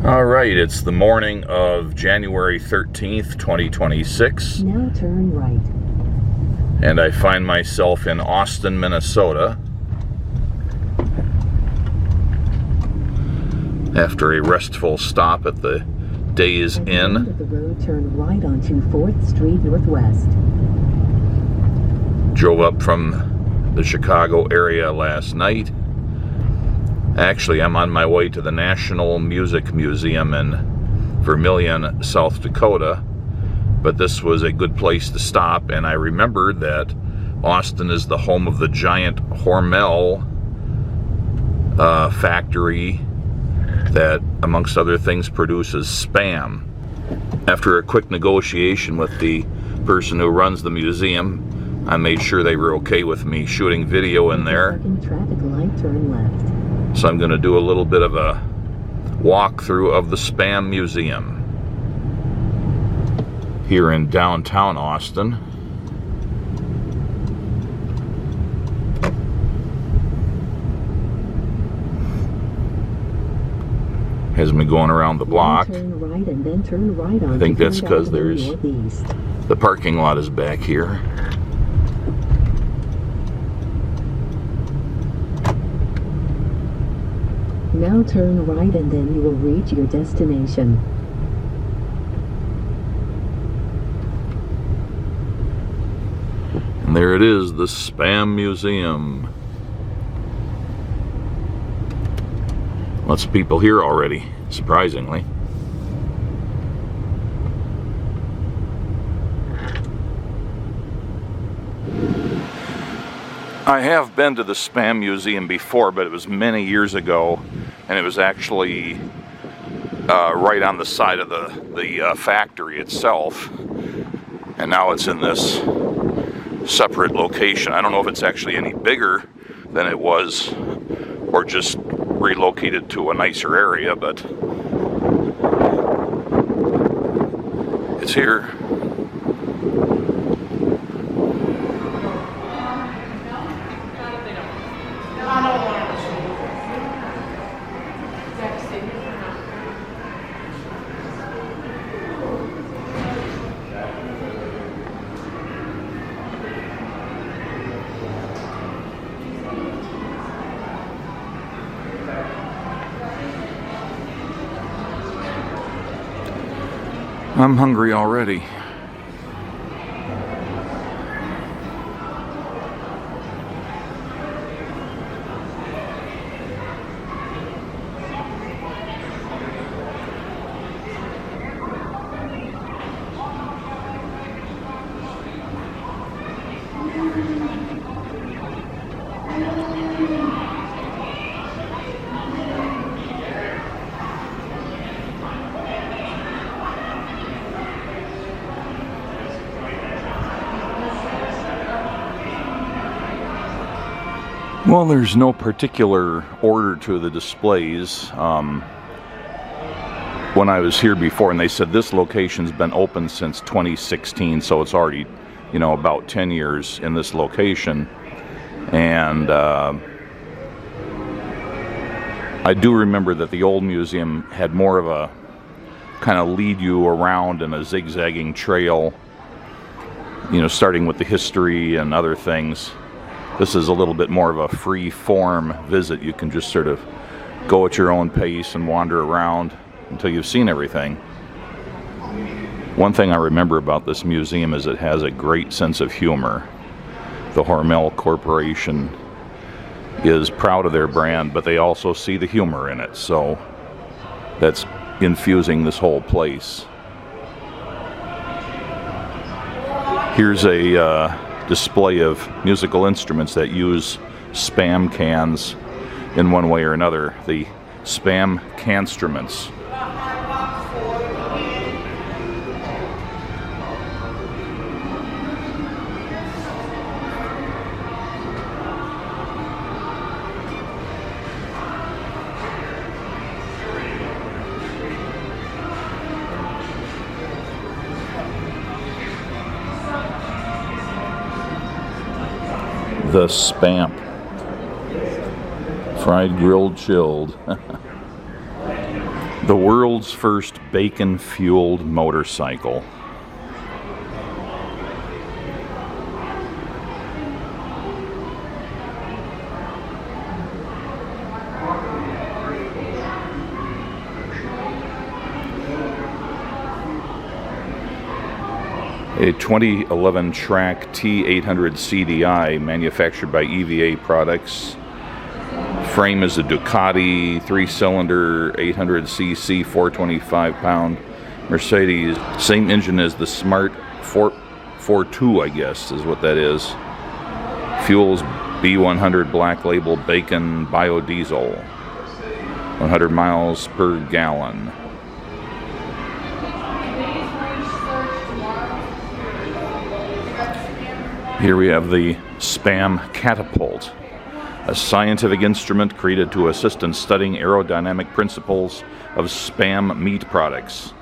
All right, it's the morning of January 13th, 2026. Now turn right. And I find myself in Austin, Minnesota. After a restful stop at the Days At the Inn. end of the road, turn right onto 4th Street Northwest. Drove up from the Chicago area last night. Actually, I'm on my way to the National Music Museum in Vermillion, South Dakota. But this was a good place to stop, and I remembered that Austin is the home of the giant Hormel factory that, amongst other things, produces Spam. After a quick negotiation with the person who runs the museum, I made sure they were okay with me shooting video in there. Traffic light, turn left. So I'm going to do a little bit of a walkthrough of the Spam Museum here in downtown Austin. Has me going around the block. Turn right and then turn right on. I think that's because there's the parking lot is back here. Now turn right and then you will reach your destination. And there it is, the Spam Museum. Lots of people here already, surprisingly. I have been to the Spam Museum before, but it was many years ago, and it was actually right on the side of the factory itself. And now it's in this separate location. I don't know if it's actually any bigger than it was or just relocated to a nicer area, but it's here. I'm hungry already. Well, there's no particular order to the displays. When I was here before, and they said this location's been open since 2016, so it's already, about 10 years in this location. And I do remember that the old museum had more of a kind of lead you around in a zigzagging trail, starting with the history and other things. This is a little bit more of a free-form visit. You can just sort of go at your own pace and wander around until you've seen everything. One thing I remember about this museum is it has a great sense of humor. The Hormel Corporation is proud of their brand, but they also see the humor in it, so that's infusing this whole place. Here's a display of musical instruments that use Spam cans in one way or another. The Spam canstruments. The Spamp. Fried, grilled, chilled. The world's first bacon-fueled motorcycle. A 2011 Track T800 CDI manufactured by EVA Products. Frame is a Ducati 3-cylinder 800cc 425 pound Mercedes. Same engine as the Smart 442, I guess is what that is. Fuels B100 Black Label Bacon biodiesel. 100 miles per gallon. Here we have the Spam Catapult, a scientific instrument created to assist in studying aerodynamic principles of Spam meat products.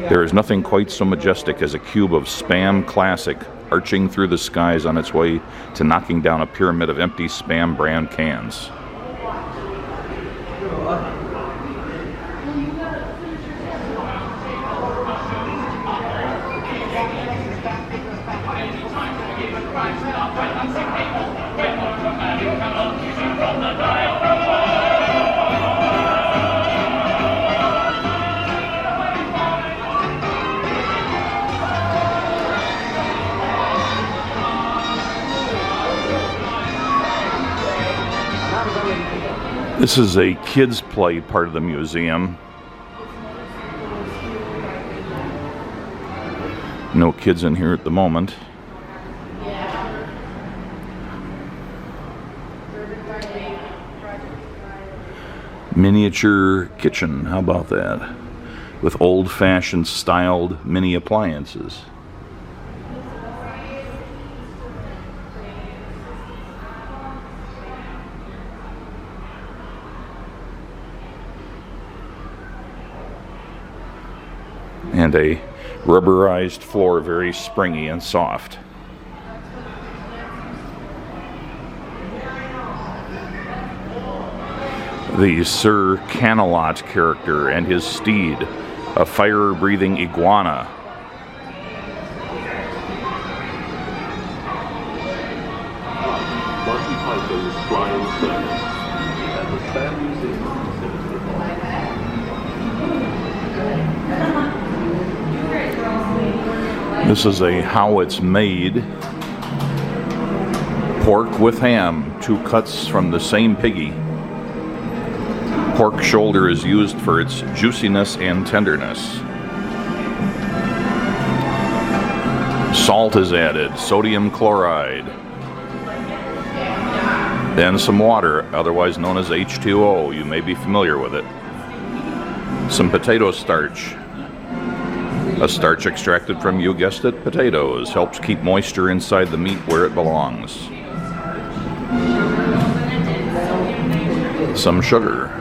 There is nothing quite so majestic as a cube of Spam Classic arching through the skies on its way to knocking down a pyramid of empty Spam brand cans. This is a kids' play part of the museum. No kids in here at the moment. Miniature kitchen, how about that? With old-fashioned styled mini appliances. And a rubberized floor, very springy and soft. The Sir Canalot character and his steed, a fire-breathing iguana. Monty Python's Flying Circus at the Spam Museum. This is a how it's made. Pork with ham, 2 cuts from the same piggy. Pork shoulder is used for its juiciness and tenderness. Salt is added, sodium chloride. Then some water, otherwise known as H2O. You may be familiar with it. Some potato starch. A starch extracted from, you guessed it, potatoes. Helps keep moisture inside the meat where it belongs. Some sugar.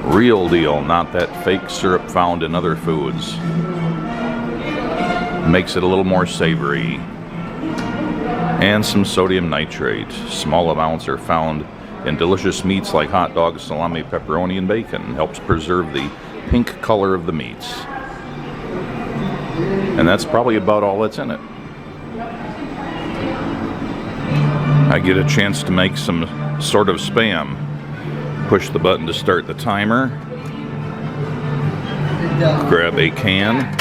Real deal, not that fake syrup found in other foods. Makes it a little more savory. And some sodium nitrate. Small amounts are found in delicious meats like hot dogs, salami, pepperoni, and bacon. Helps preserve the pink color of the meats. And that's probably about all that's in it. I get a chance to make some sort of Spam. Push the button to start the timer. Grab a can.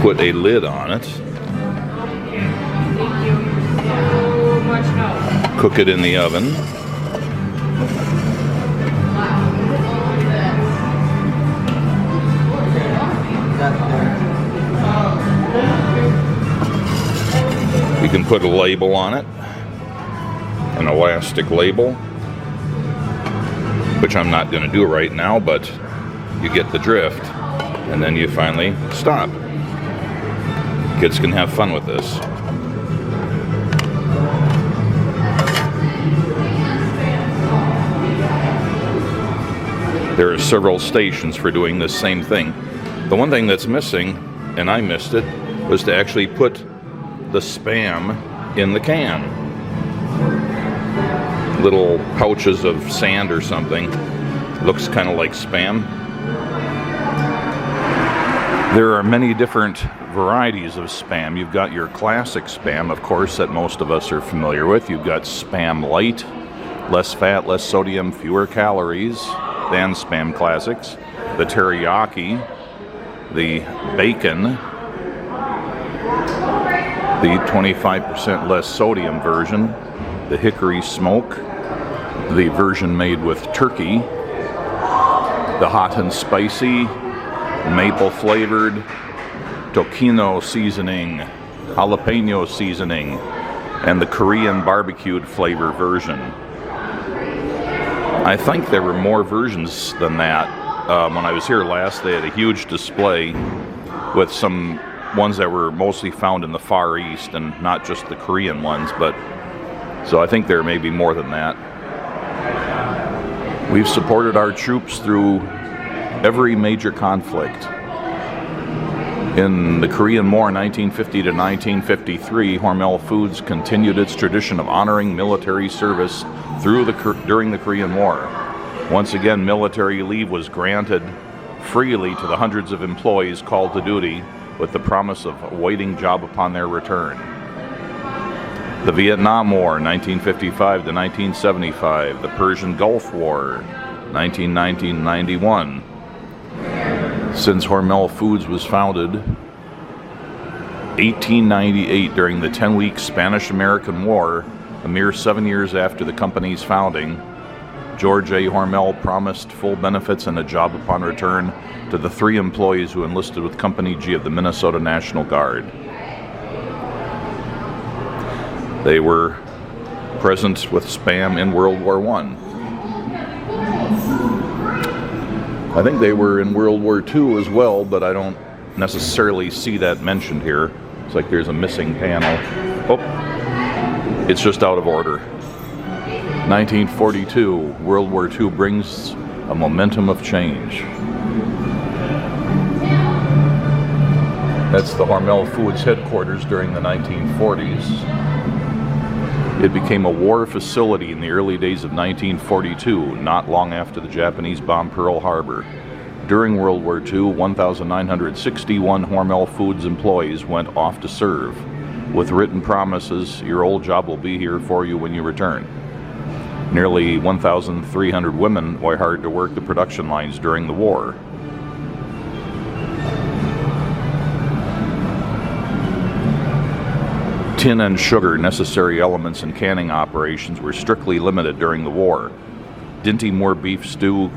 Put a lid on it. Cook it in the oven. You can put a label on it, an elastic label, which I'm not going to do right now, but you get the drift, and then you finally stop. Kids can have fun with this. There are several stations for doing this same thing. The one thing that's missing, and I missed it, was to actually put the Spam in the can. little pouches of sand or something. Looks kind of like Spam. There are many different varieties of Spam. You've got your classic Spam, of course, that most of us are familiar with. You've got Spam Light, less fat, less sodium, fewer calories than Spam Classics. The Teriyaki, the Bacon, the 25% less sodium version, the Hickory Smoke, the version made with turkey, the hot and spicy, maple flavored, tocino seasoning, jalapeno seasoning, and the Korean barbecued flavor version. I think there were more versions than that. When I was here last, they had a huge display with some ones that were mostly found in the Far East and not just the Korean ones, but so I think there may be more than that. We've supported our troops through every major conflict. In the Korean War, 1950 to 1953, Hormel Foods continued its tradition of honoring military service during the Korean War. Once again, military leave was granted freely to the hundreds of employees called to duty with the promise of awaiting job upon their return. The Vietnam War, 1955 to 1975, the Persian Gulf War, 1990-91. Since Hormel Foods was founded 1898 during the 10-week Spanish-American War, a mere 7 years after the company's founding, George A. Hormel promised full benefits and a job upon return to the 3 employees who enlisted with Company G of the Minnesota National Guard. They were present with Spam in World War I. I think they were in World War II as well, but I don't necessarily see that mentioned here. It's like there's a missing panel. Oh, it's just out of order. 1942, World War II brings a momentum of change. That's the Hormel Foods headquarters during the 1940s. It became a war facility in the early days of 1942, not long after the Japanese bombed Pearl Harbor. During World War II, 1,961 Hormel Foods employees went off to serve, with written promises, your old job will be here for you when you return. Nearly 1,300 women were hired to work the production lines during the war. Tin and sugar, necessary elements in canning operations, were strictly limited during the war. Dinty Moore beef stew,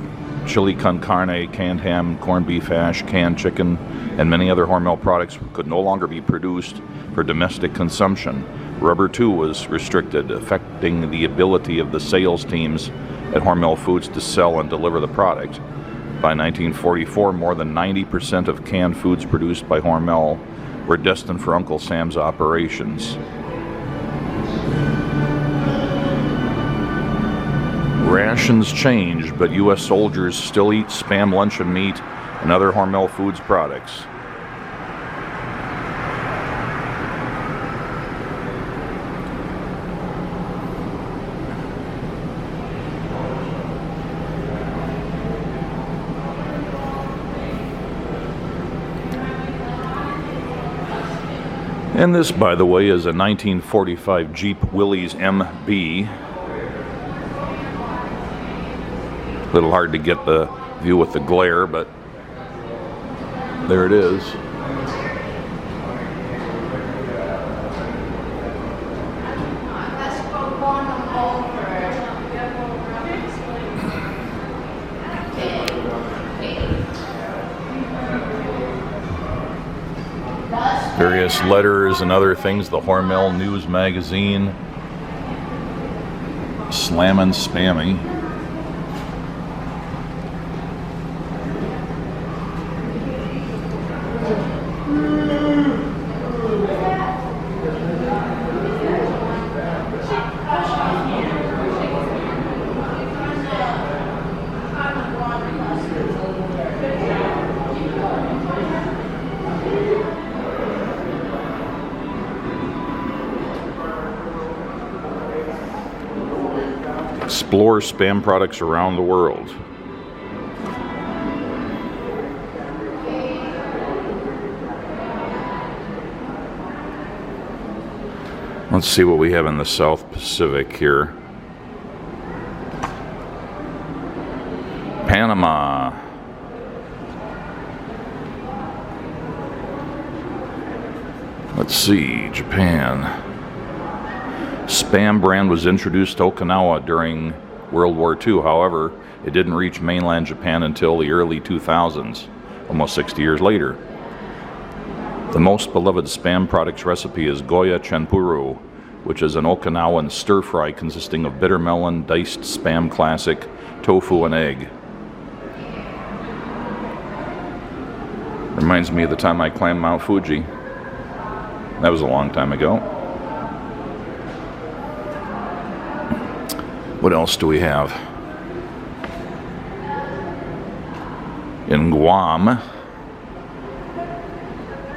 chili con carne, canned ham, corned beef hash, canned chicken, and many other Hormel products could no longer be produced for domestic consumption. Rubber, too, was restricted, affecting the ability of the sales teams at Hormel Foods to sell and deliver the product. By 1944, more than 90% of canned foods produced by Hormel were destined for Uncle Sam's operations. Rations changed, but U.S. soldiers still eat Spam luncheon meat and other Hormel Foods products. And this, by the way, is a 1945 Jeep Willys MB. A little hard to get the view with the glare, but there it is. Various letters and other things, the Hormel News Magazine, Slammin' Spammy. Explore spam products around the world. Let's see what we have in the South Pacific here. Panama. Let's see, Japan. Spam brand was introduced to Okinawa during World War II. However, it didn't reach mainland Japan until the early 2000s, almost 60 years later. The most beloved spam products recipe is Goya Chenpuru, which is an Okinawan stir-fry consisting of bitter melon, diced spam classic, tofu, and egg. Reminds me of the time I climbed Mount Fuji. That was a long time ago. What else do we have? In Guam,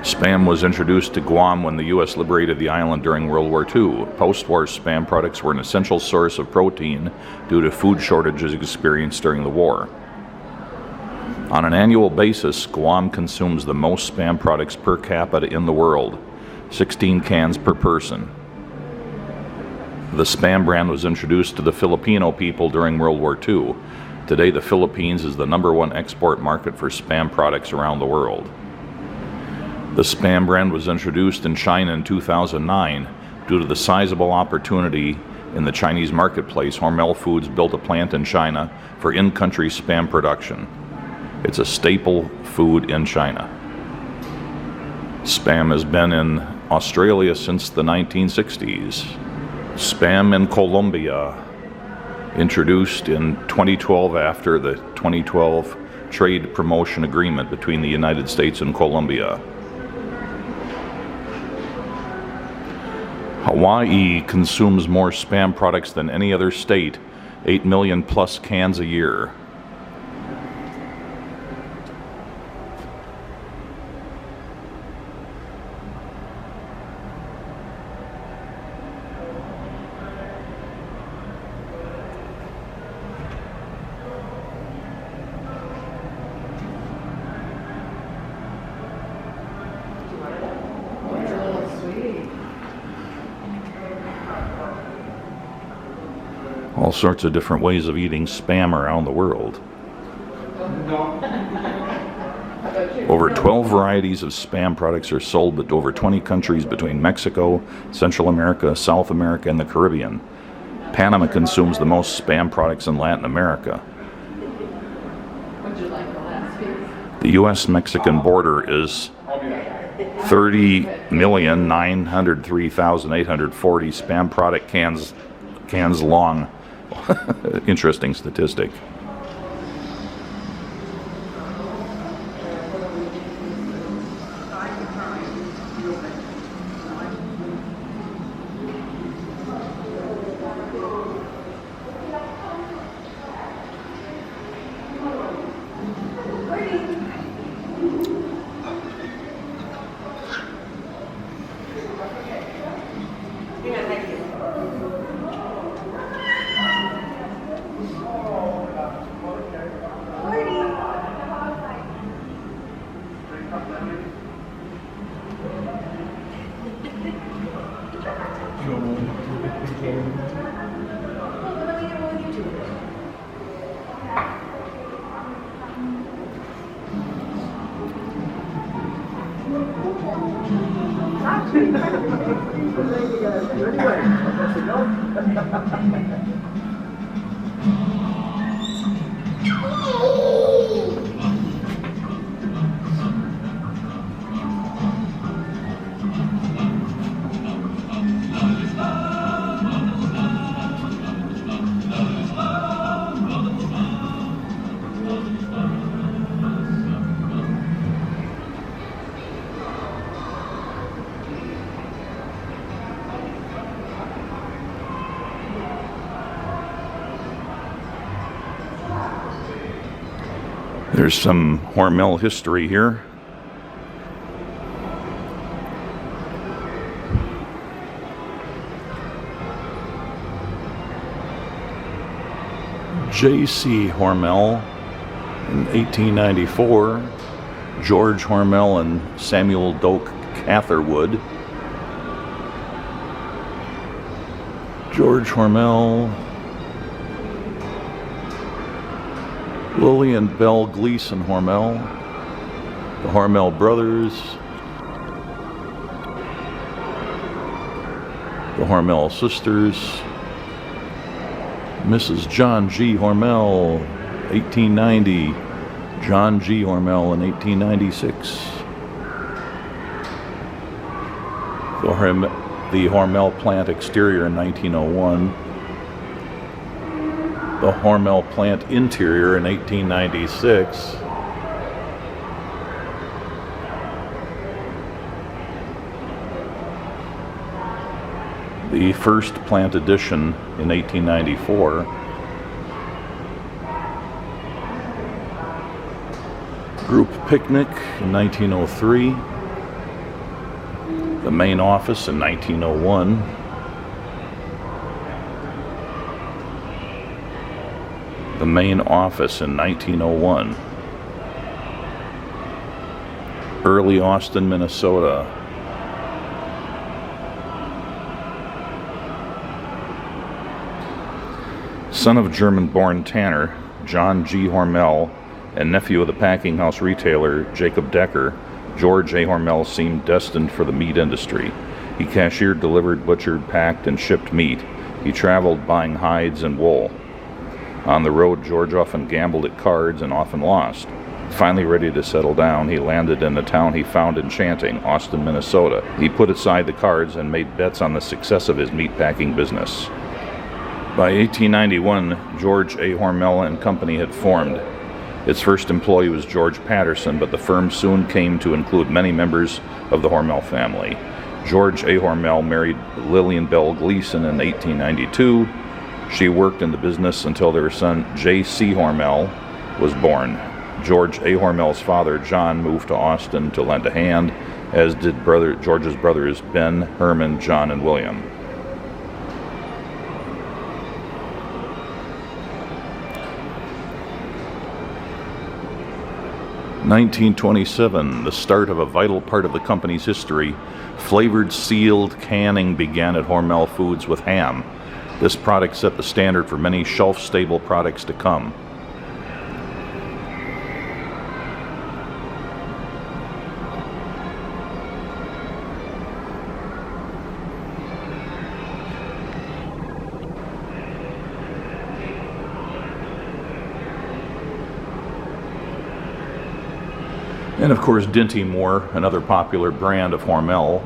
spam was introduced to Guam when the U.S. liberated the island during World War II. Post-war spam products were an essential source of protein due to food shortages experienced during the war. On an annual basis, Guam consumes the most spam products per capita in the world, 16 cans per person. The spam brand was introduced to the Filipino people during World War II. Today, the Philippines is the #1 export market for spam products around the world. The spam brand was introduced in China in 2009. Due to the sizable opportunity in the Chinese marketplace, Hormel Foods built a plant in China for in-country spam production. It's a staple food in China. Spam has been in Australia since the 1960s. Spam in Colombia, introduced in 2012 after the 2012 trade promotion agreement between the United States and Colombia. Hawaii consumes more spam products than any other state, 8 million plus cans a year. All sorts of different ways of eating spam around the world. Over 12 varieties of spam products are sold in over 20 countries between Mexico, Central America, South America, and the Caribbean. Panama consumes the most spam products in Latin America. The U.S.-Mexican border is 30,903,840 spam product cans long. Interesting statistic. There's some Hormel history here. J.C. Hormel in 1894, George Hormel and Samuel Doak Catherwood. George Hormel, Lillian Bell Gleason Hormel, the Hormel brothers, the Hormel sisters, Mrs. John G. Hormel, 1890, John G. Hormel in 1896, the Hormel plant exterior in 1901, the Hormel plant interior in 1896, the first plant addition in 1894, group picnic in 1903, the main office in 1901, the main office in 1901, early Austin, Minnesota. Son of German-born tanner John G. Hormel and nephew of the packing house retailer Jacob Decker, George A. Hormel seemed destined for the meat industry. He cashiered, delivered, butchered, packed, and shipped meat. He traveled buying hides and wool. On the road, George often gambled at cards and often lost. Finally ready to settle down, he landed in a town he found enchanting, Austin, Minnesota. He put aside the cards and made bets on the success of his meatpacking business. By 1891, George A. Hormel and Company had formed. Its first employee was George Patterson, but the firm soon came to include many members of the Hormel family. George A. Hormel married Lillian Bell Gleason in 1892. She worked in the business until their son J.C. Hormel was born. George A. Hormel's father, John, moved to Austin to lend a hand, as did George's brothers Ben, Herman, John, and William. In 1927, the start of a vital part of the company's history, flavored sealed canning began at Hormel Foods with ham. This product set the standard for many shelf-stable products to come. And of course, Dinty Moore, another popular brand of Hormel,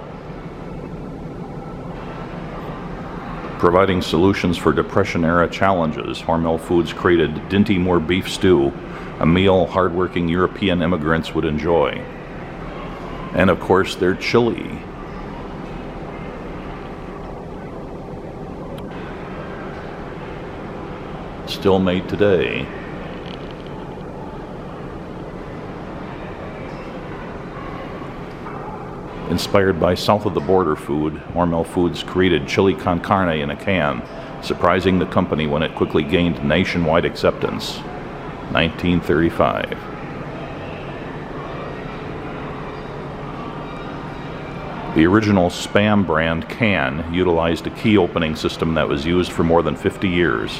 providing solutions for Depression-era challenges. Hormel Foods created Dinty Moore Beef Stew, a meal hardworking European immigrants would enjoy. And of course, their chili. Still made today. Inspired by south-of-the-border food, Hormel Foods created chili con carne in a can, surprising the company when it quickly gained nationwide acceptance. 1935. The original Spam brand can utilized a key opening system that was used for more than 50 years.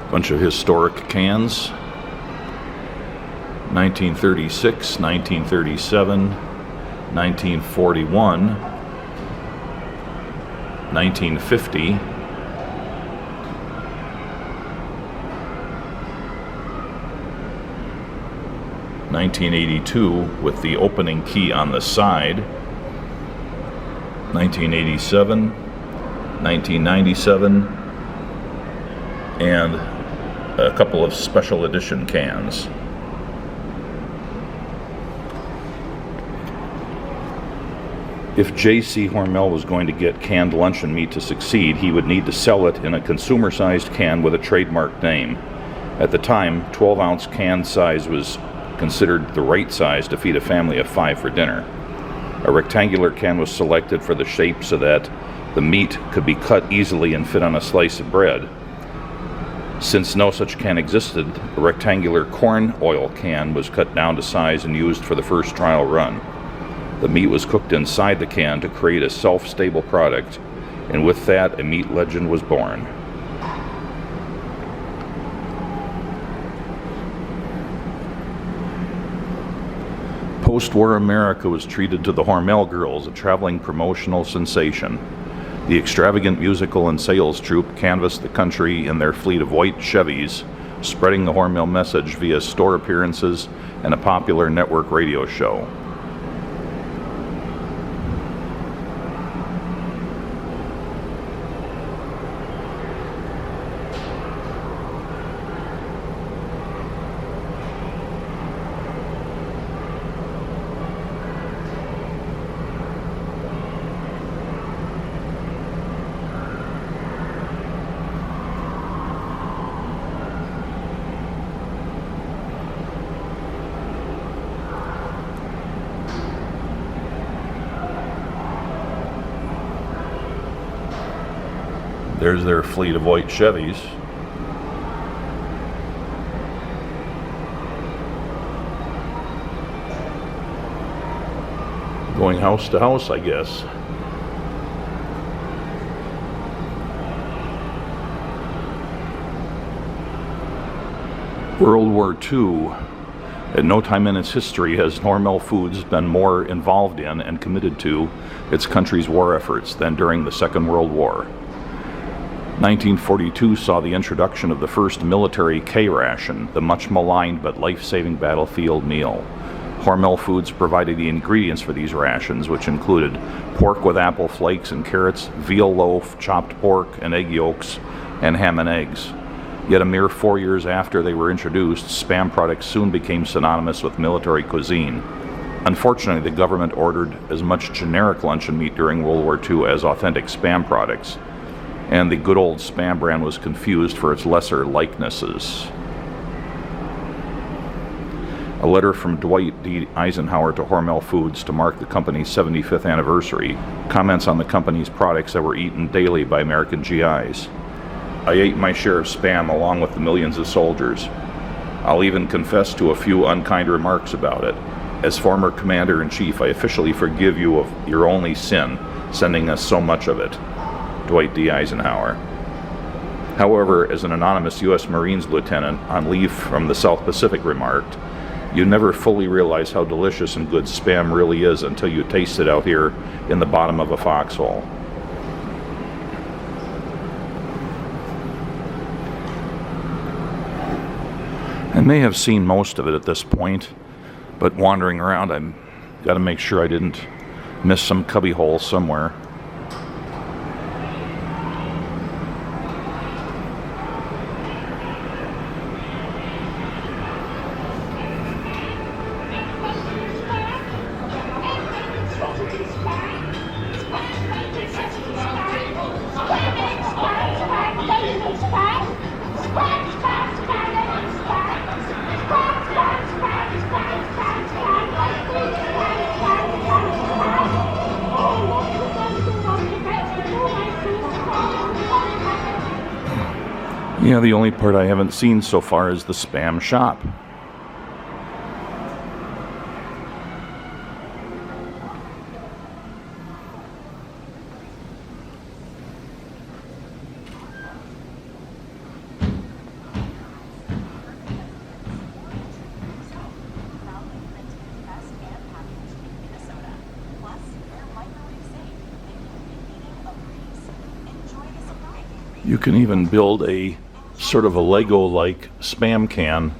Bunch of historic cans. 1936, 1937, 1941, 1950, 1982 with the opening key on the side, 1987, 1997, and a couple of special edition cans. If J.C. Hormel was going to get canned luncheon meat to succeed, he would need to sell it in a consumer-sized can with a trademark name. At the time, 12-ounce can size was considered the right size to feed a family of 5 for dinner. A rectangular can was selected for the shape so that the meat could be cut easily and fit on a slice of bread. Since no such can existed, a rectangular corn oil can was cut down to size and used for the first trial run. The meat was cooked inside the can to create a self-stable product, and with that, a meat legend was born. Post-war America was treated to the Hormel girls, a traveling promotional sensation. The extravagant musical and sales troupe canvassed the country in their fleet of white Chevys, spreading the Hormel message via store appearances and a popular network radio show. There's their fleet of white Chevys. Going house to house, I guess. World War II. At no time in its history has Hormel Foods been more involved in and committed to its country's war efforts than during the Second World War. 1942 saw the introduction of the first military K-ration, the much maligned but life-saving battlefield meal. Hormel Foods provided the ingredients for these rations, which included pork with apple flakes and carrots, veal loaf, chopped pork and egg yolks, and ham and eggs. Yet a mere 4 years after they were introduced, Spam products soon became synonymous with military cuisine. Unfortunately, the government ordered as much generic luncheon meat during World War II as authentic Spam products, and the good old Spam brand was confused for its lesser likenesses. A letter from Dwight D. Eisenhower to Hormel Foods to mark the company's 75th anniversary comments on the company's products that were eaten daily by American GIs. I ate my share of Spam along with the millions of soldiers. I'll even confess to a few unkind remarks about it. As former Commander-in-Chief, I officially forgive you of your only sin, sending us so much of it. Dwight D. Eisenhower. However, as an anonymous U.S. Marines lieutenant on leave from the South Pacific remarked, you never fully realize how delicious and good Spam really is until you taste it out here in the bottom of a foxhole. I may have seen most of it at this point, but wandering around, I've got to make sure I didn't miss some cubbyhole somewhere. Yeah, the only part I haven't seen so far is the Spam shop. You can even build a sort of a Lego-like Spam can,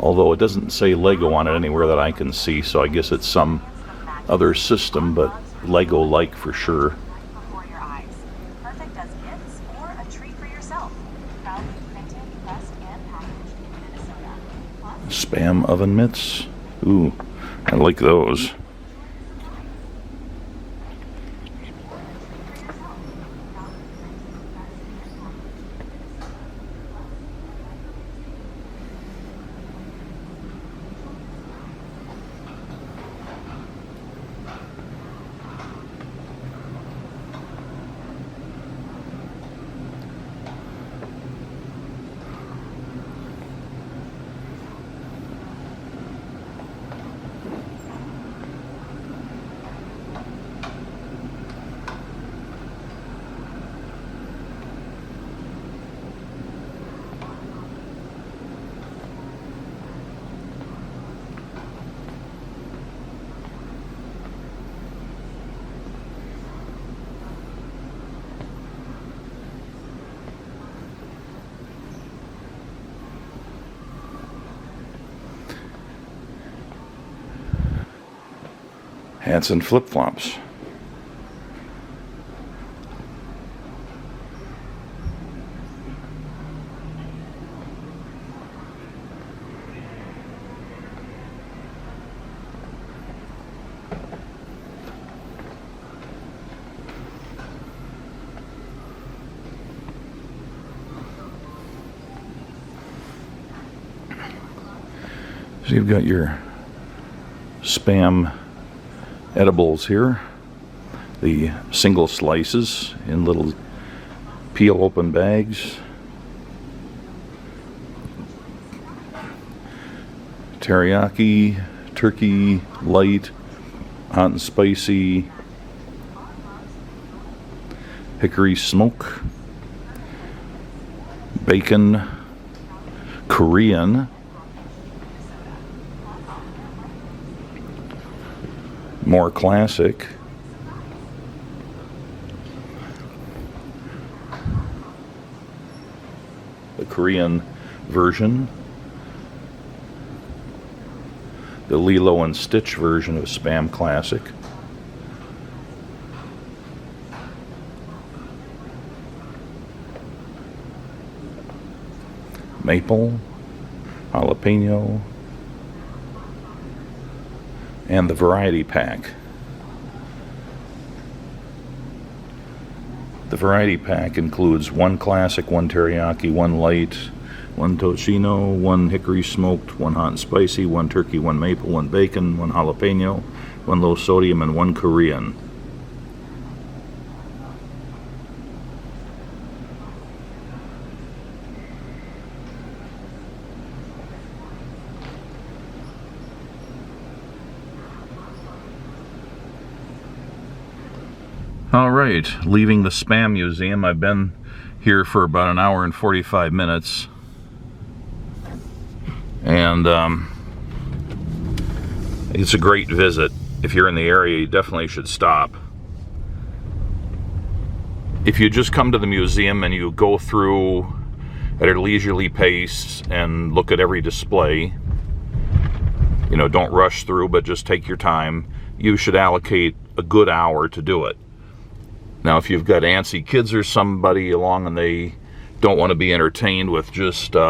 although it doesn't say Lego on it anywhere that I can see, so I guess it's some other system, but Lego-like for sure. Spam oven mitts. Ooh, I like those. Hats and flip-flops. So you've got your Spam edibles here, the single slices in little peel open bags, teriyaki, turkey, light, hot and spicy, hickory smoke, bacon, Korean, more classic, the Korean version, the Lilo and Stitch version of Spam Classic, maple, jalapeno, and the variety pack. The variety pack includes one classic, one teriyaki, one light, one tocino, one hickory smoked, one hot and spicy, one turkey, one maple, one bacon, one jalapeno, one low sodium, and one Korean. All right, leaving the Spam Museum. I've been here for about an hour and 45 minutes. And it's a great visit. If you're in the area, you definitely should stop. If you just come to the museum and you go through at a leisurely pace and look at every display, you know, don't rush through, but just take your time, you should allocate a good hour to do it. Now, if you've got antsy kids or somebody along and they don't want to be entertained with just, you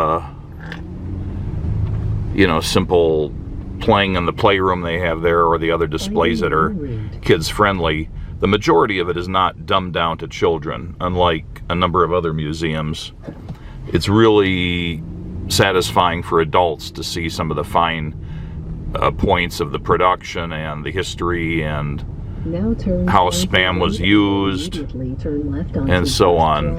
know, simple playing in the playroom they have there or the other displays that are kids-friendly, the majority of it is not dumbed down to children, unlike a number of other museums. It's really satisfying for adults to see some of the fine points of the production and the history and how Spam was used, and so on.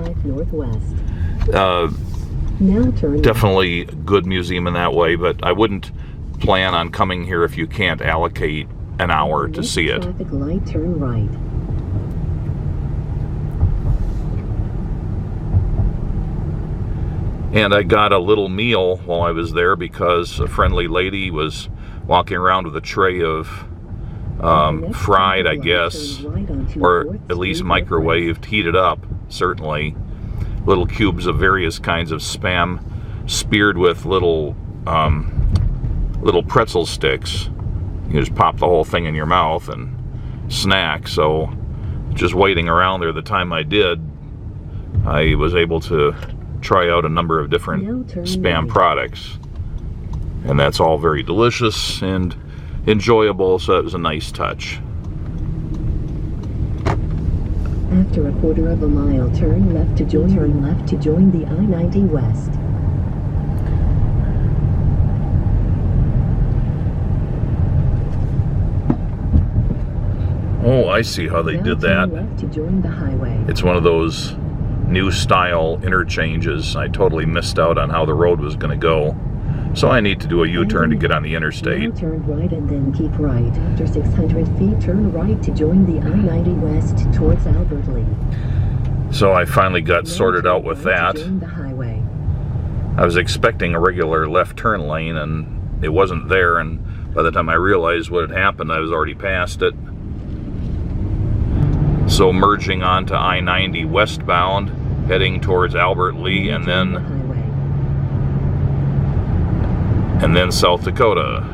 Definitely a good museum in that way, but I wouldn't plan on coming here if you can't allocate an hour to see it. Traffic light, turn right. And I got a little meal while I was there because a friendly lady was walking around with a tray of fried, I guess, or at least microwaved, heated up, certainly, little cubes of various kinds of Spam speared with little pretzel sticks. You just pop the whole thing in your mouth and snack. So just waiting around there, the time I did, I was able to try out a number of different Spam products, and that's all very delicious and enjoyable, so it was a nice touch. After a quarter of a mile, turn left to join the I-90 West. Oh, I see how they did that. Left to join the highway. It's one of those new style interchanges. I totally missed out on how the road was going to go. So I need to do a U-turn to get on the interstate. Now turn right and then keep right. After 600 feet, turn right to join the I-90 West towards Albert Lee. So I finally got sorted out with that. The highway. I was expecting a regular left turn lane and it wasn't there, and by the time I realized what had happened, I was already past it. So merging onto I-90 westbound, heading towards Albert Lee, and then South Dakota.